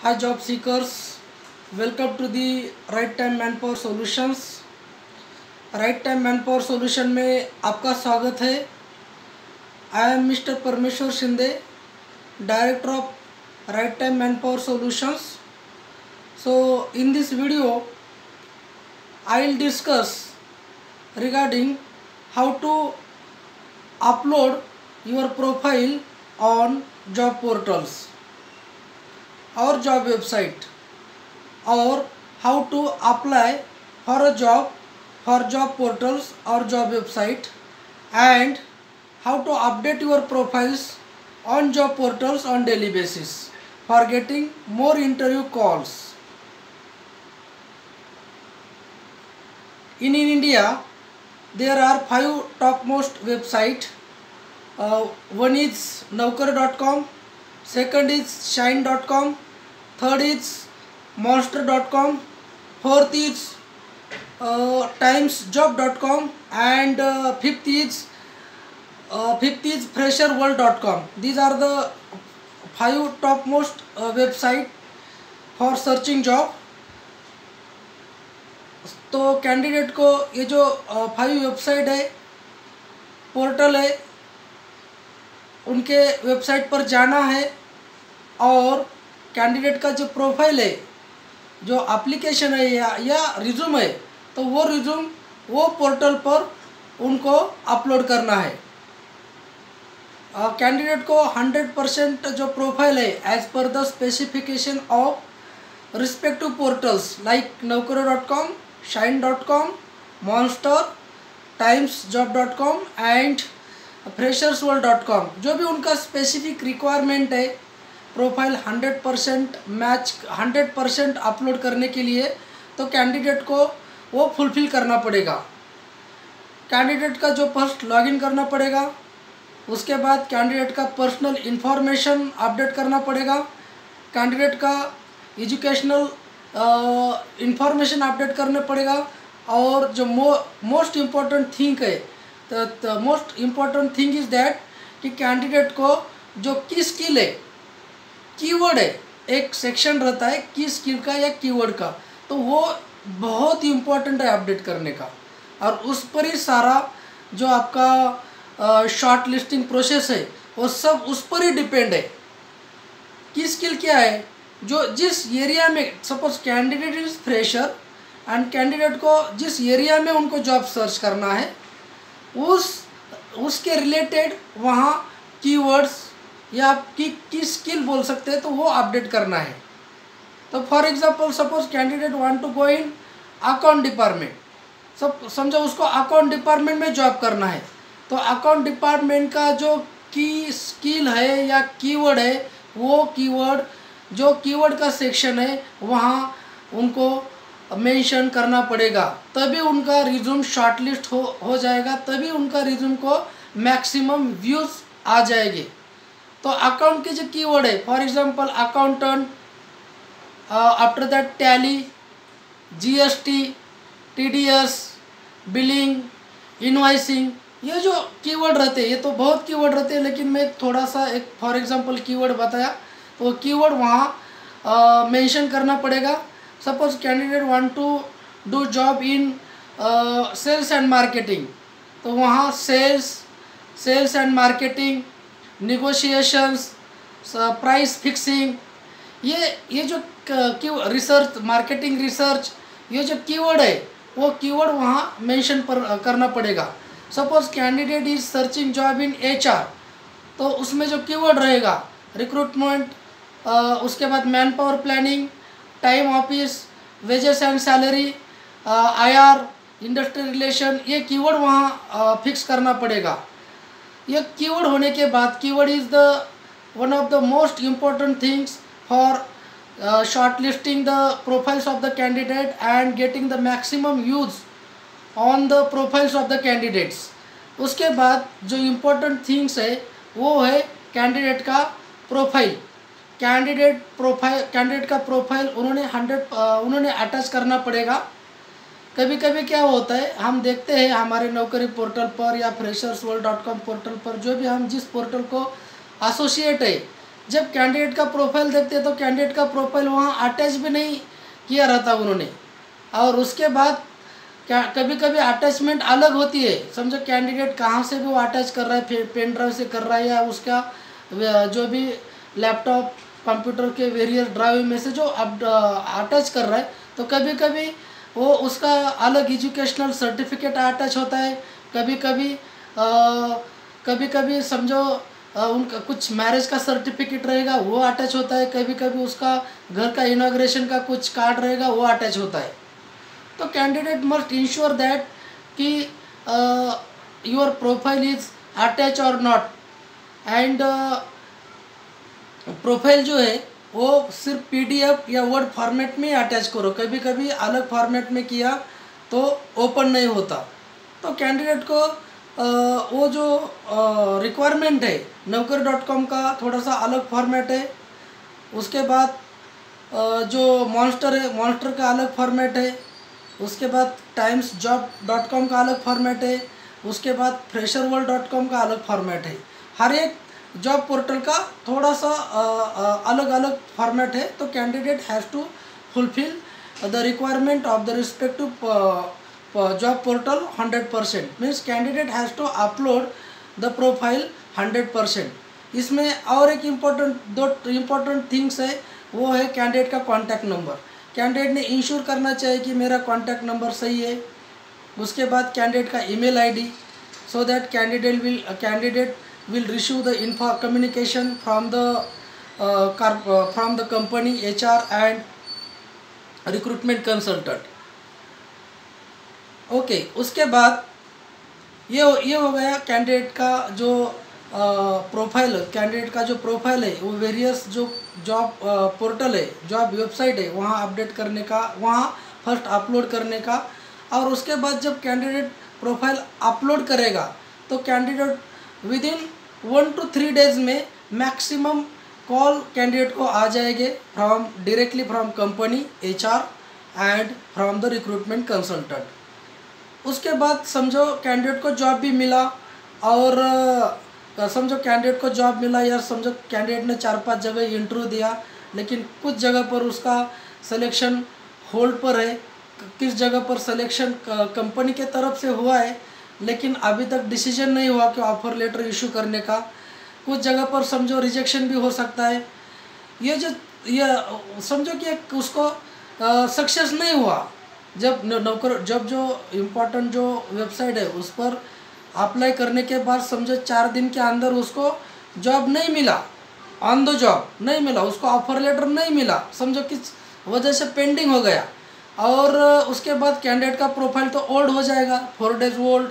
Hi job seekers, welcome to the Right Time Manpower Solutions। Right Time Manpower Solution में आपका स्वागत है। I am Mr. परमेश्वर Shinde, Director of Right Time Manpower Solutions। So in this video, I will discuss regarding how to upload your profile on job portals और job website, और how to apply for a job for job portals और job website, and how to update your profiles on job portals on daily basis for getting more interview calls. In India, there are 5 topmost websites. One is Naukri.com, second is Shine.com, third is Monster.com, fourth is TimesJob.com, and fifth is FresherWorld.com. These are the 5 topmost websites for searching job. तो candidate को ये जो 5 website है, portal है, उनके website पर जाना है और कैंडिडेट का जो प्रोफाइल है, जो एप्लीकेशन है या रिज्यूम है, तो वो रिज्यूम वो पोर्टल पर उनको अपलोड करना है। कैंडिडेट को 100% जो प्रोफाइल है as per the specification of respective portals like Naukri.com, Shine.com, Monster, TimesJob.com and FreshersWorld.com, जो भी उनका स्पेसिफिक रिक्वायरमेंट है प्रोफाइल 100% मैच 100% अपलोड करने के लिए, तो कैंडिडेट को वो फुलफिल करना पड़ेगा। कैंडिडेट का जो फर्स्ट लॉगिन करना पड़ेगा, उसके बाद कैंडिडेट का पर्सनल इंफॉर्मेशन अपडेट करना पड़ेगा, कैंडिडेट का एजुकेशनल इंफॉर्मेशन अपडेट करना पड़ेगा, और जो मोस्ट इम्पॉर्टेंट थिंग है, the most important thing is that कि कैंडिडेट को जो की स्किल है, कीवर्ड है, एक सेक्शन रहता है की स्किल का या कीवर्ड का, तो वो बहुत ही इम्पोर्टेंट है अपडेट करने का, और उस पर ही सारा जो आपका शॉर्ट लिस्टिंग प्रोसेस है वो सब उस पर ही डिपेंड है। की स्किल क्या है, जो जिस एरिया में, suppose candidate is fresher and candidate को जिस एरिया में उनको जॉब सर्च करना है, उसके रिलेटेड वहाँ कीवर्ड्स या की स्किल बोल सकते हैं, तो वो अपडेट करना है। तो for example suppose candidate want to go in account department, सब समझो उसको अकाउंट डिपार्टमेंट में जॉब करना है, तो अकाउंट डिपार्टमेंट का जो की स्किल है या कीवर्ड है, वो कीवर्ड जो कीवर्ड का सेक्शन है वहाँ उनको मेंशन करना पड़ेगा, तभी उनका रिज्यूम शॉर्टलिस्ट हो जाएगा, तभी उनका रिज्यूम को मैक्सिमम व्यूज़ आ जाएंगे। तो अकाउंट के जो कीवर्ड है, for example accountant, after that tally, GST, TDS, billing, invoicing, ये जो कीवर्ड रहते हैं, ये तो बहुत कीवर्ड रहते हैं, लेकिन मैं थोड़ा सा एक फॉर एग्जांपल कीवर्ड बताया, तो कीवर्ड वहाँ मेंशन करना पड़ेगा। Suppose candidate want to do job in sales and marketing, तो वहाँ sales and marketing, negotiations, price fixing, ये जो रिसर्च, मार्केटिंग रिसर्च, ये जो कीवर्ड है वो कीवर्ड वहाँ मेंशन करना पड़ेगा। Suppose candidate is searching job in HR, तो उसमें जो कीवर्ड रहेगा रिक्रूटमेंट, उसके बाद man power planning, time office, wages and salary, IR, industry relation, ये कीवर्ड वहाँ फिक्स करना पड़ेगा। ये कीवर्ड होने के बाद, keyword is the one of the most important things for short listing the profiles of the candidate and getting the maximum use on the profiles of the candidates. उसके बाद जो इम्पोर्टेंट थिंग्स है वो है candidate का profile. Candidate का profile उन्होंने attach करना पड़ेगा। कभी कभी क्या होता है, हम देखते हैं हमारे नौकरी पोर्टल पर या FreshersWorld.com पोर्टल पर, जो भी हम जिस पोर्टल को एसोसिएट है जब कैंडिडेट का प्रोफाइल देखते हैं तो कैंडिडेट का प्रोफाइल वहाँ अटैच भी नहीं किया रहता उन्होंने, और उसके बाद क्या कभी कभी अटैचमेंट अलग होती है। समझो कैंडिडेट कहाँ से भी वो अटैच कर रहा है, पेन ड्राइव से कर रहा है या उसका जो भी लैपटॉप कंप्यूटर के वेरियस ड्राइव में से जो अब अटैच कर रहा है, तो कभी कभी वो उसका अलग एजुकेशनल सर्टिफिकेट अटैच होता है, कभी कभी समझो उनका कुछ मैरिज का सर्टिफिकेट रहेगा वो अटैच होता है, कभी कभी उसका घर का इनॉग्रेशन का कुछ कार्ड रहेगा वो अटैच होता है। तो कैंडिडेट मस्ट इंश्योर दैट कि योर प्रोफाइल इज अटैच और नॉट, एंड प्रोफाइल जो है वो सिर्फ पीडीएफ या वर्ड फॉर्मेट में अटैच करो, कभी कभी अलग फॉर्मेट में किया तो ओपन नहीं होता। तो कैंडिडेट को वो जो रिक्वायरमेंट है Naukri.com का थोड़ा सा अलग फॉर्मेट है, उसके बाद जो मॉन्स्टर है मॉन्स्टर का अलग फॉर्मेट है, उसके बाद timesjob.com का अलग फॉर्मेट है, उसके बाद fresherworld.com का अलग फॉर्मेट है। हर एक जॉब पोर्टल का थोड़ा सा अलग अलग फॉर्मेट है। तो candidate has to fulfil the requirement of the respective job portal 100%, means candidate has to upload the profile 100%। इसमें और एक दो इम्पोर्टेंट थिंग्स है, वो है कैंडिडेट का कॉन्टैक्ट नंबर। कैंडिडेट ने इंश्योर करना चाहिए कि मेरा कॉन्टैक्ट नंबर सही है। उसके बाद कैंडिडेट का email ID, so that candidate will receive the communication from the company HR and recruitment consultant। Okay, उसके बाद ये हो गया कैंडिडेट का जो प्रोफाइल, कैंडिडेट का जो प्रोफाइल है वो वेरियस जो जॉब पोर्टल है, जॉब वेबसाइट है, वहाँ अपडेट करने का, वहाँ फर्स्ट अपलोड करने का। और उसके बाद जब कैंडिडेट प्रोफाइल अपलोड करेगा तो कैंडिडेट विदिन 1 to 3 days में मैक्सिमम कॉल कैंडिडेट को आ जाएंगे directly from company HR and from the recruitment consultant. उसके बाद समझो कैंडिडेट को जॉब भी मिला, और समझो कैंडिडेट को जॉब मिला या समझो कैंडिडेट ने 4-5 जगह इंटरव्यू दिया, लेकिन कुछ जगह पर उसका सिलेक्शन होल्ड पर है, किस जगह पर सिलेक्शन कंपनी के तरफ से हुआ है लेकिन अभी तक डिसीजन नहीं हुआ कि ऑफर लेटर इशू करने का, कुछ जगह पर समझो रिजेक्शन भी हो सकता है। ये समझो कि उसको सक्सेस नहीं हुआ, जब जो इम्पोर्टेंट जो वेबसाइट है उस पर अप्लाई करने के बाद समझो 4 दिन के अंदर उसको जॉब नहीं मिला, ऑन द जॉब नहीं मिला, उसको ऑफर लेटर नहीं मिला, समझो किस वजह से पेंडिंग हो गया, और उसके बाद कैंडिडेट का प्रोफाइल तो ओल्ड हो जाएगा, 4 days ओल्ड,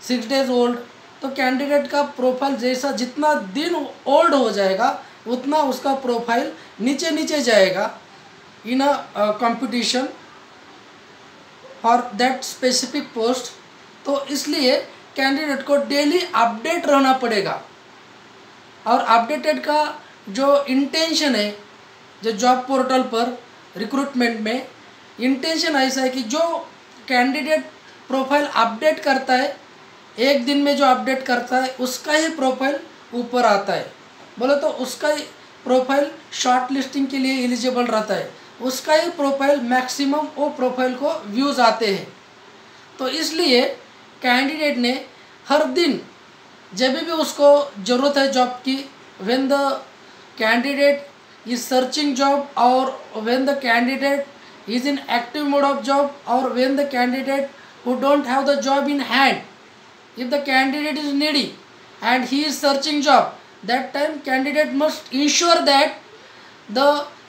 6 days ओल्ड। तो कैंडिडेट का प्रोफाइल जैसा जितना दिन ओल्ड हो जाएगा उतना उसका प्रोफाइल नीचे जाएगा in a competition for that specific post. तो इसलिए कैंडिडेट को डेली अपडेट रहना पड़ेगा, और अपडेटेड का जो इंटेंशन है जो जॉब पोर्टल पर रिक्रूटमेंट में इंटेंशन ऐसा है कि जो कैंडिडेट प्रोफाइल अपडेट करता है, एक दिन में जो अपडेट करता है उसका ही प्रोफाइल ऊपर आता है, बोले तो उसका ही प्रोफाइल शॉर्ट लिस्टिंग के लिए एलिजिबल रहता है, उसका ही प्रोफाइल मैक्सिमम वो प्रोफाइल को व्यूज़ आते हैं। तो इसलिए कैंडिडेट ने हर दिन जब भी उसको ज़रूरत है जॉब की, when the candidate is searching job, और when the candidate is in active mode of job, or when the candidate who don't have the job in hand, if the candidate is needy and he is searching job, that time candidate must ensure that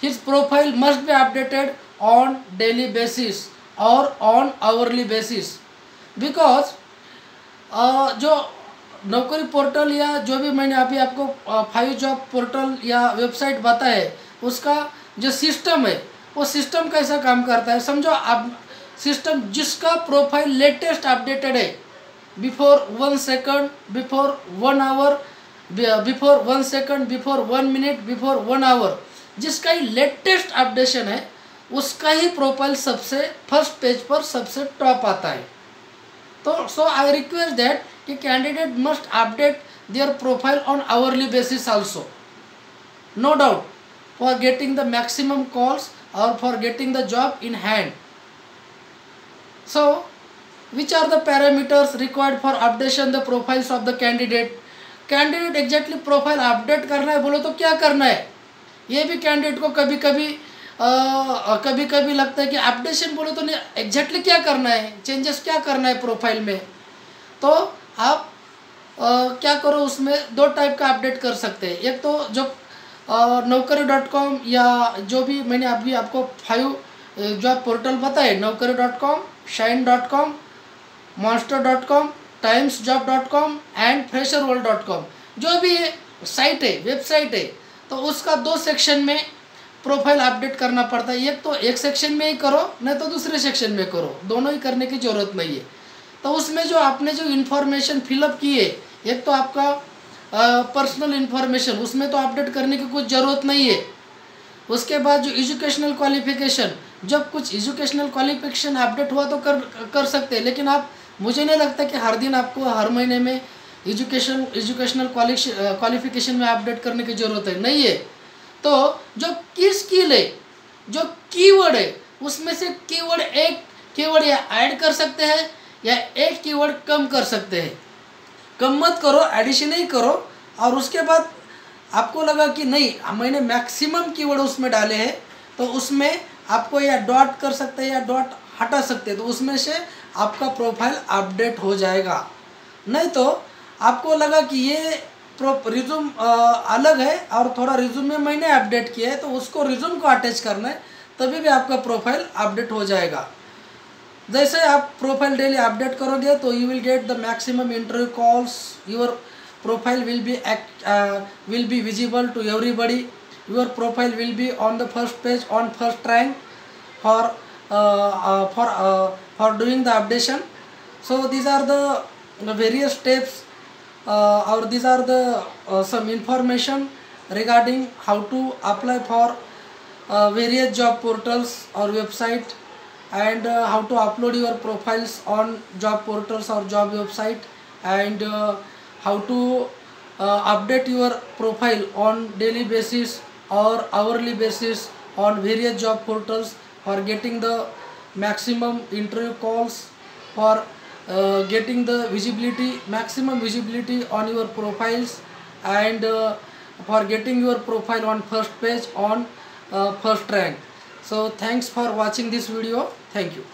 his profile must be updated on daily basis or on hourly basis, because जो नौकरी portal या जो भी मैंने अभी आपको 5 job portal या website बताया है उसका जो सिस्टम है वो सिस्टम कैसा काम करता है। समझो अब सिस्टम जिसका प्रोफाइल लेटेस्ट अपडेटेड है before 1 second, before 1 hour, before 1 second, before 1 minute, before 1 hour, जिसका ही लेटेस्ट अपडेशन है उसका ही प्रोफाइल सबसे फर्स्ट पेज पर सबसे टॉप आता है। तो सो आई रिक्वेस्ट दैट कि candidate must update their profile on hourly basis also. no doubt, for getting the maximum calls or for getting the job in hand. So which are the parameters required for updation the profiles of the candidate? Candidate exactly profile update करना है बोलो तो क्या करना है, ये भी candidate को कभी कभी लगता है कि अपडेशन बोलो तो नहीं, एग्जैक्टली क्या करना है, चेंजेस क्या करना है प्रोफाइल में। तो आप क्या करो, उसमें दो टाइप का अपडेट कर सकते हैं। एक तो जो naukri.com या जो भी मैंने अभी आपको 5 जॉब पोर्टल बताए, naukri.com, shine.com, monster.com, timesjob.com and fresherworld.com, जो भी साइट है, वेबसाइट है, तो उसका 2 सेक्शन में प्रोफाइल अपडेट करना पड़ता है। एक तो एक सेक्शन में ही करो, नहीं तो दूसरे सेक्शन में करो, दोनों ही करने की ज़रूरत नहीं है। तो उसमें जो आपने जो इन्फॉर्मेशन फिलअप की है, एक तो आपका पर्सनल इन्फॉर्मेशन, उसमें तो अपडेट करने की कुछ ज़रूरत नहीं है। उसके बाद जो एजुकेशनल क्वालिफिकेशन, जब कुछ एजुकेशनल क्वालिफिकेशन अपडेट हुआ तो कर सकते हैं, लेकिन आप, मुझे नहीं लगता कि हर दिन आपको हर महीने में एजुकेशनल क्वालिफिकेशन में अपडेट करने की ज़रूरत है, नहीं है। तो जो की स्किल है, जो कीवर्ड है, उसमें से कीवर्ड एक कीवर्ड या ऐड कर सकते हैं या एक कीवर्ड कम कर सकते हैं। कम मत करो, एडिशन ही करो। और उसके बाद आपको लगा कि नहीं मैंने मैक्सिमम कीवर्ड उसमें डाले हैं, तो उसमें आपको या डॉट कर सकते हैं या डॉट हटा सकते हैं, तो उसमें से आपका प्रोफाइल अपडेट हो जाएगा। नहीं तो आपको लगा कि ये रिज्यूम अलग है और थोड़ा रिज्यूम में मैंने अपडेट किया है, तो उसको रिज्यूम को अटैच करना है, तभी भी आपका प्रोफाइल अपडेट हो जाएगा। जैसे आप प्रोफाइल डेली अपडेट करोगे तो you will get the maximum interview calls, your profile will be visible to everybody, your profile will be on the first page, on first rank for doing the updation. So these are the various steps or these are the some information regarding how to apply for various job portals or website, and how to upload your profiles on job portals or job website, and how to update your profile on daily basis or hourly basis on various job portals for getting the maximum interview calls, for getting the maximum visibility on your profiles, and for getting your profile on first page on first rank. So thanks for watching this video. Thank you.